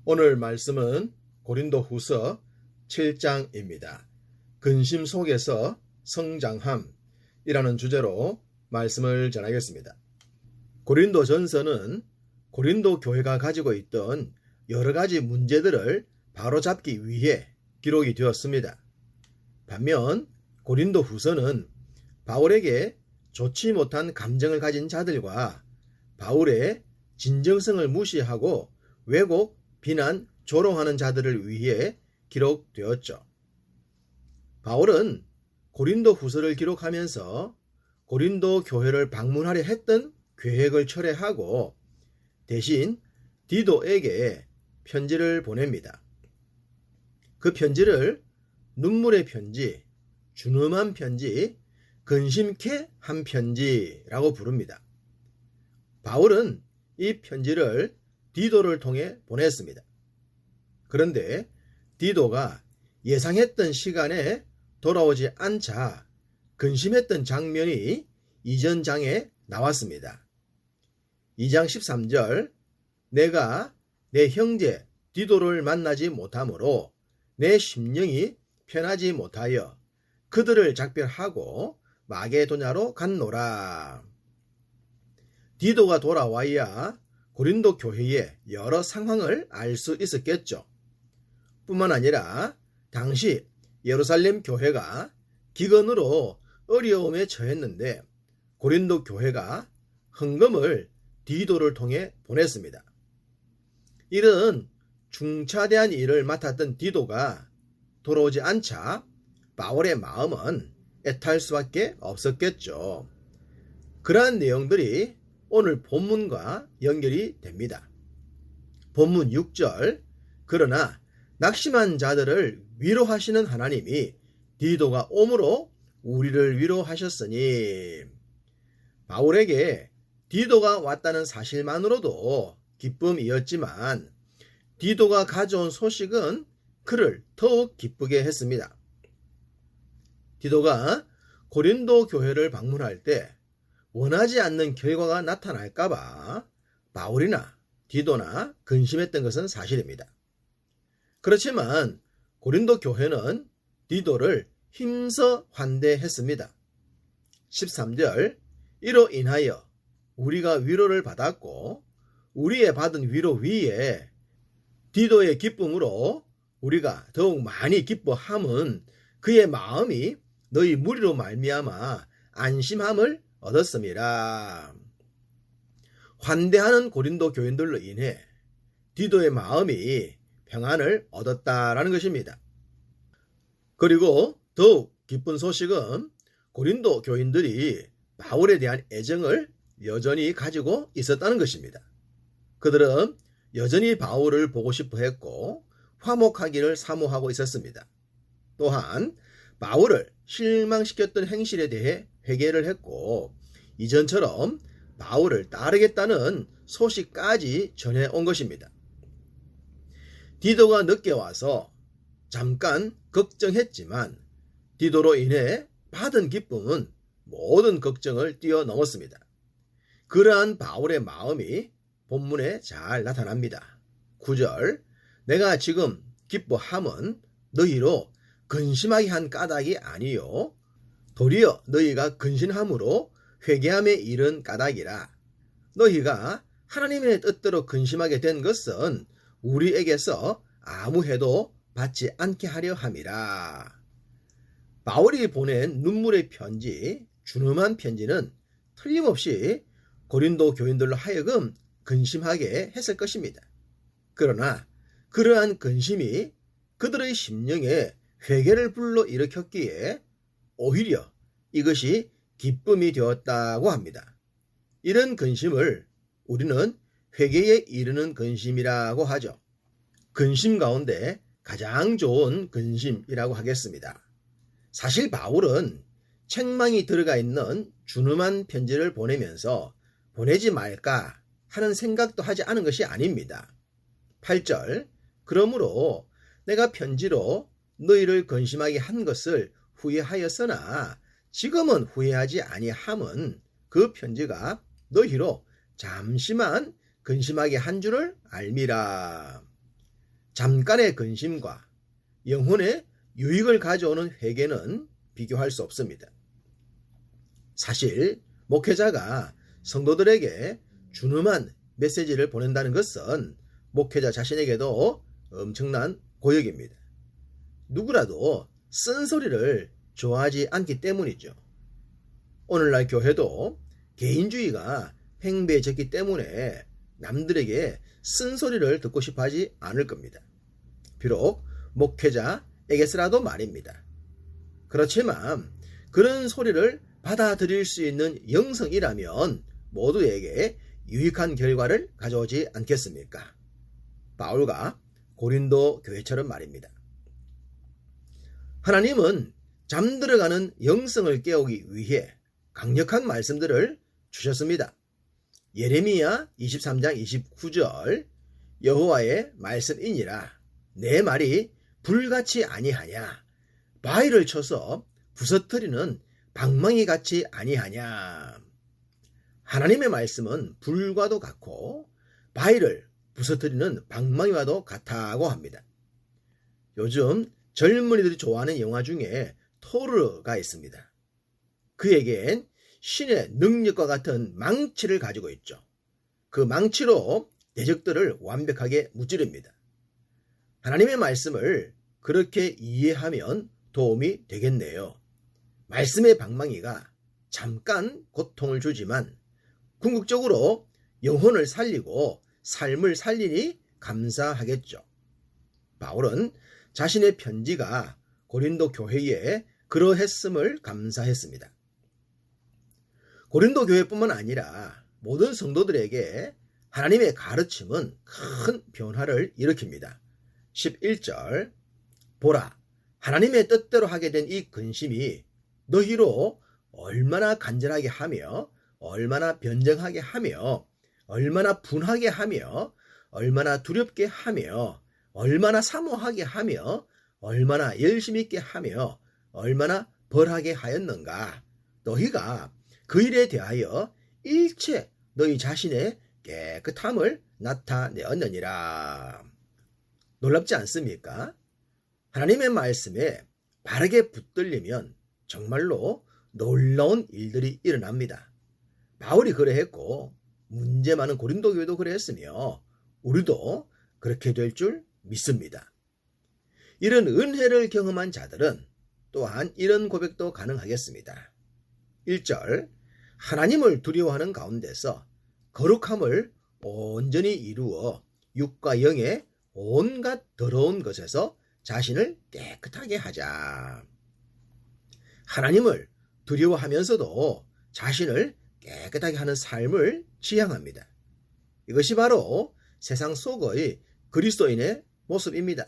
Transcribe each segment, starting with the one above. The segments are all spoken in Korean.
오늘 말씀은 고린도후서 7장입니다. 근심 속에서 성장함이라는 주제로 말씀을 전하겠습니다. 고린도전서는 고린도 교회가 가지고 있던 여러 가지 문제들을 바로잡기 위해 기록이 되었습니다. 반면 고린도후서는 바울에게 좋지 못한 감정을 가진 자들과 바울의 진정성을 무시하고 왜곡, 비난, 조롱하는 자들을 위해 기록되었죠. 바울은 고린도후서를 기록하면서 고린도 교회를 방문하려 했던 계획을 철회하고 대신 디도에게 편지를 보냅니다. 그 편지를 눈물의 편지, 준엄한 편지, 근심케 한 편지라고 부릅니다. 바울은 이 편지를 디도를 통해 보냈습니다. 그런데 디도가 예상했던 시간에 돌아오지 않자 근심했던 장면이 이전 장에 나왔습니다. 2장 13절 내가 내 형제 디도를 만나지 못하므로 내 심령이 편하지 못하여 그들을 작별하고 마게도냐로 갔노라. 디도가 돌아와야 고린도 교회의 여러 상황을 알 수 있었겠죠. 뿐만 아니라 당시 예루살렘 교회가 기근으로 어려움에 처했는데 고린도 교회가 헌금을 디도를 통해 보냈습니다. 이런 중차대한 일을 맡았던 디도가 돌아오지 않자 바울의 마음은 애탈 수밖에 없었겠죠. 그러한 내용들이 오늘 본문과 연결이 됩니다. 본문 6절 그러나 낙심한 자들을 위로하시는 하나님이 디도가 오므로 우리를 위로하셨으니 바울에게 디도가 왔다는 사실만으로도 기쁨이었지만 디도가 가져온 소식은 그를 더욱 기쁘게 했습니다. 디도가 고린도 교회를 방문할 때 원하지 않는 결과가 나타날까봐 바울이나 디도나 근심했던 것은 사실입니다. 그렇지만 고린도 교회는 디도를 힘써 환대했습니다. 13절 이로 인하여 우리가 위로를 받았고 우리의 받은 위로 위에 디도의 기쁨으로 우리가 더욱 많이 기뻐함은 그의 마음이 너희 무리로 말미암아 안심함을 얻었습니다. 환대하는 고린도 교인들로 인해 디도의 마음이 평안을 얻었다라는 것입니다. 그리고 더욱 기쁜 소식은 고린도 교인들이 바울에 대한 애정을 여전히 가지고 있었다는 것입니다. 그들은 여전히 바울을 보고 싶어 했고 화목하기를 사모하고 있었습니다. 또한 바울을 실망시켰던 행실에 대해 회개를 했고 이전처럼 바울을 따르겠다는 소식까지 전해온 것입니다. 디도가 늦게 와서 잠깐 걱정했지만 디도로 인해 받은 기쁨은 모든 걱정을 뛰어넘었습니다. 그러한 바울의 마음이 본문에 잘 나타납니다. 9절 내가 지금 기뻐함은 너희로 근심하게 한 까닭이 아니요 도리어 너희가 근심함으로 회개함에 이른 까닭이라. 너희가 하나님의 뜻대로 근심하게 된 것은 우리에게서 아무 해도 받지 않게 하려 함이라. 바울이 보낸 눈물의 편지, 준엄한 편지는 틀림없이 고린도 교인들로 하여금 근심하게 했을 것입니다. 그러나 그러한 근심이 그들의 심령에 회개를 불러일으켰기에 오히려 이것이 기쁨이 되었다고 합니다. 이런 근심을 우리는 회개에 이르는 근심이라고 하죠. 근심 가운데 가장 좋은 근심이라고 하겠습니다. 사실 바울은 책망이 들어가 있는 준엄한 편지를 보내면서 보내지 말까 하는 생각도 하지 않은 것이 아닙니다. 8절 그러므로 내가 편지로 너희를 근심하게 한 것을 후회하였으나 지금은 후회하지 아니함은 그 편지가 너희로 잠시만 근심하게 한 줄을 알미라. 잠깐의 근심과 영혼의 유익을 가져오는 회개는 비교할 수 없습니다. 사실 목회자가 성도들에게 준엄한 메시지를 보낸다는 것은 목회자 자신에게도 엄청난 고역입니다. 누구라도 쓴소리를 좋아하지 않기 때문이죠. 오늘날 교회도 개인주의가 팽배해졌기 때문에 남들에게 쓴소리를 듣고 싶어 하지 않을 겁니다. 비록 목회자에게서라도 말입니다. 그렇지만 그런 소리를 받아들일 수 있는 영성이라면 모두에게 유익한 결과를 가져오지 않겠습니까? 바울과 고린도 교회처럼 말입니다. 하나님은 잠들어가는 영성을 깨우기 위해 강력한 말씀들을 주셨습니다. 예레미야 23장 29절 여호와의 말씀이니라 내 말이 불같이 아니하냐 바위를 쳐서 부서뜨리는 방망이 같이 아니하냐. 하나님의 말씀은 불과도 같고 바위를 부서뜨리는 방망이와도 같다고 합니다. 요즘 젊은이들이 좋아하는 영화 중에 토르가 있습니다. 그에겐 신의 능력과 같은 망치를 가지고 있죠. 그 망치로 대적들을 완벽하게 무찌릅니다. 하나님의 말씀을 그렇게 이해하면 도움이 되겠네요. 말씀의 방망이가 잠깐 고통을 주지만 궁극적으로 영혼을 살리고 삶을 살리니 감사하겠죠. 바울은 자신의 편지가 고린도 교회에 그러했음을 감사했습니다. 고린도 교회뿐만 아니라 모든 성도들에게 하나님의 가르침은 큰 변화를 일으킵니다. 11절 보라 하나님의 뜻대로 하게 된 이 근심이 너희로 얼마나 간절하게 하며 얼마나 변정하게 하며 얼마나 분하게 하며 얼마나 두렵게 하며 얼마나 사모하게 하며 얼마나 열심히 있게 하며 얼마나 벌하게 하였는가. 너희가 그 일에 대하여 일체 너희 자신의 깨끗함을 나타내었느니라. 놀랍지 않습니까? 하나님의 말씀에 바르게 붙들리면 정말로 놀라운 일들이 일어납니다. 바울이 그래했고 문제 많은 고린도 교회도 그랬으며 우리도 그렇게 될 줄 믿습니다. 이런 은혜를 경험한 자들은 또한 이런 고백도 가능하겠습니다. 1절 하나님을 두려워하는 가운데서 거룩함을 온전히 이루어 육과 영의 온갖 더러운 것에서 자신을 깨끗하게 하자. 하나님을 두려워하면서도 자신을 깨끗하게 하는 삶을 지향합니다. 이것이 바로 세상 속의 그리스도인의 모습입니다.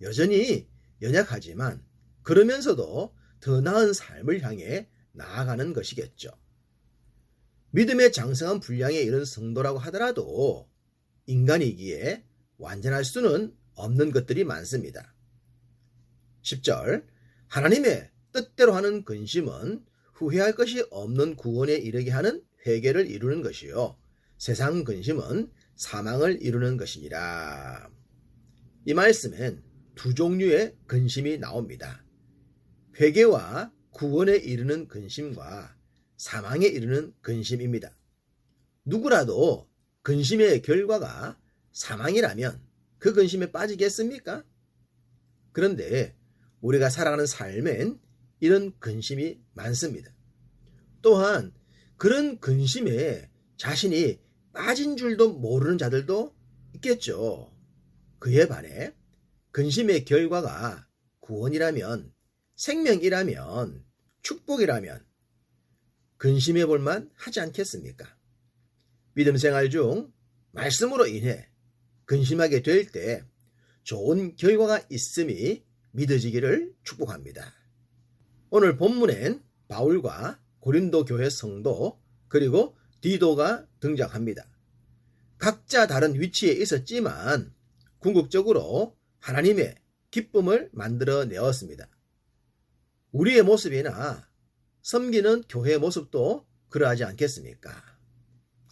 여전히 연약하지만 그러면서도 더 나은 삶을 향해 나아가는 것이겠죠. 믿음의 장성한 분량에 이른 성도라고 하더라도 인간이기에 완전할 수는 없는 것들이 많습니다. 10절 하나님의 뜻대로 하는 근심은 후회할 것이 없는 구원에 이르게 하는 회개를 이루는 것이요 세상 근심은 사망을 이루는 것이니라. 이 말씀엔 두 종류의 근심이 나옵니다. 회개와 구원에 이르는 근심과 사망에 이르는 근심입니다. 누구라도 근심의 결과가 사망이라면 그 근심에 빠지겠습니까? 그런데 우리가 살아가는 삶엔 이런 근심이 많습니다. 또한 그런 근심에 자신이 빠진 줄도 모르는 자들도 있겠죠. 그에 반해 근심의 결과가 구원이라면, 생명이라면, 축복이라면 근심해 볼만 하지 않겠습니까? 믿음 생활 중 말씀으로 인해 근심하게 될 때 좋은 결과가 있음이 믿어지기를 축복합니다. 오늘 본문엔 바울과 고린도 교회 성도 그리고 디도가 등장합니다. 각자 다른 위치에 있었지만 궁극적으로 하나님의 기쁨을 만들어 내었습니다. 우리의 모습이나 섬기는 교회의 모습도 그러하지 않겠습니까?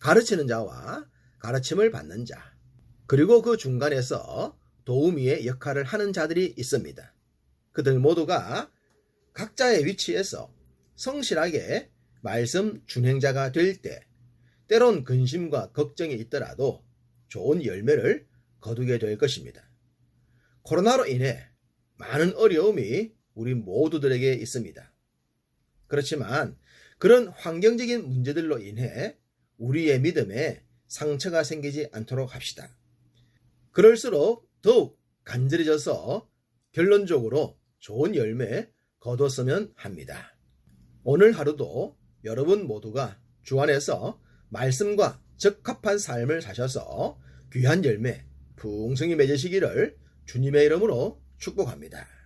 가르치는 자와 가르침을 받는 자, 그리고 그 중간에서 도우미의 역할을 하는 자들이 있습니다. 그들 모두가 각자의 위치에서 성실하게 말씀 준행자가 될 때 때론 근심과 걱정이 있더라도 좋은 열매를 거두게 될 것입니다. 코로나로 인해 많은 어려움이 우리 모두들에게 있습니다. 그렇지만 그런 환경적인 문제들로 인해 우리의 믿음에 상처가 생기지 않도록 합시다. 그럴수록 더욱 간절해져서 결론적으로 좋은 열매 거뒀으면 합니다. 오늘 하루도 여러분 모두가 주 안에서 말씀과 적합한 삶을 사셔서 귀한 열매 풍성히 맺으시기를 주님의 이름으로 축복합니다.